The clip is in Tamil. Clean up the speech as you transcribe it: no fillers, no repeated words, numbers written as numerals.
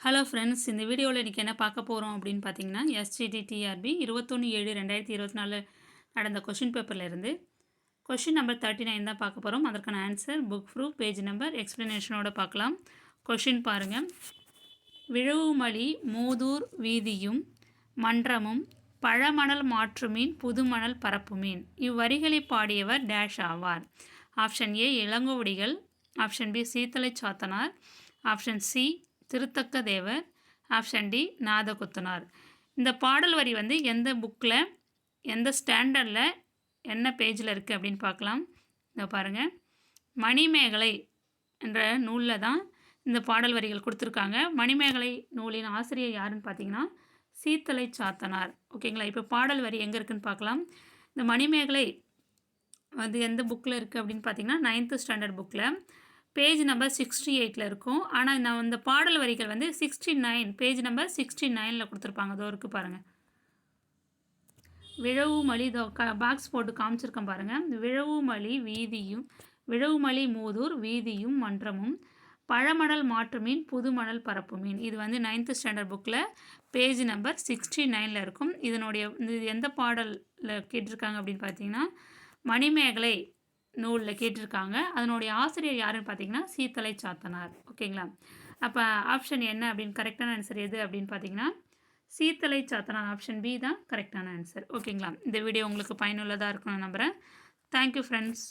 ஹலோ ஃப்ரெண்ட்ஸ், இந்த வீடியோவில் இன்றைக்கி என்ன பார்க்க போகிறோம் அப்படின்னு பார்த்தீங்கன்னா, எஸ்டிடிடிஆர்பி 21/7/2024 நடந்த கொஷின் பேப்பரில் இருந்து கொஷின் நம்பர் 39 தான் பார்க்க போகிறோம். அதற்கான answer, book proof, page number, எக்ஸ்ப்ளனேஷனோட பார்க்கலாம். கொஷின் பாருங்கள். விழவுமலி மூதூர் வீதியும் மன்றமும் பழமணல் மாற்றுமீன் புதுமணல் பரப்புமீன் இவ்வரிகளை பாடியவர் டேஷ் ஆவார். Option A Ilangovadigal, option B Seethalai Sathanar, option C Thiruthakka Thevar, option D Nathakuthanar. இந்த பாடல் வரி வந்து எந்த புக்கில், எந்த ஸ்டாண்டர்டில், என்ன பேஜில் இருக்குது அப்படின்னு பார்க்கலாம். இதை பாருங்கள். மணிமேகலை என்ற நூலில் தான் இந்த பாடல் வரிகள் கொடுத்துருக்காங்க. மணிமேகலை நூலின் ஆசிரியர் யாருன்னு பார்த்தீங்கன்னா சீத்தலை சாத்தனார். ஓகேங்களா? இப்போ பாடல் வரி எங்கே இருக்குதுன்னு பார்க்கலாம். இந்த மணிமேகலை வந்து எந்த புக்கில் இருக்குது அப்படின்னு பார்த்தீங்கன்னா 9th ஸ்டாண்டர்ட் புக்கில் பேஜ் நம்பர் 68 இருக்கும். ஆனால் நான் இந்த பாடல் வரிகள் வந்து 69 பேஜ் நம்பர் 69 கொடுத்துருப்பாங்க. அதோ இருக்குது பாருங்கள். விழவுமலி பாக்ஸ் போட்டு காமிச்சிருக்கேன் பாருங்கள். விழவுமலி வீதியும் விழவுமலி மூதூர் வீதியும் மன்றமும் பழமணல் மாற்றுமீன் புதுமணல் பரப்புமீன் இது வந்து 9th ஸ்டாண்டர்ட் புக்கில் பேஜ் நம்பர் 69 இருக்கும். இதனுடைய எந்த பாடலில் கேட்டிருக்காங்க அப்படின்னு பார்த்தீங்கன்னா மணிமேகலை நூலில் கேட்டிருக்காங்க. அதனுடைய ஆசிரியர் யாருன்னு பார்த்தீங்கன்னா சீத்தலை சாத்தனார். ஓகேங்களா? அப்போ ஆப்ஷன் என்ன அப்படின்னு கரெக்டான ஆன்சர் எது அப்படின்னு பார்த்தீங்கன்னா சீத்தலை சாத்தனார். ஆப்ஷன் பி தான் கரெக்டான ஆன்சர். ஓகேங்களா? இந்த வீடியோ உங்களுக்கு பயனுள்ளதாக இருக்கும்னு நம்புகிறேன். Thank you friends.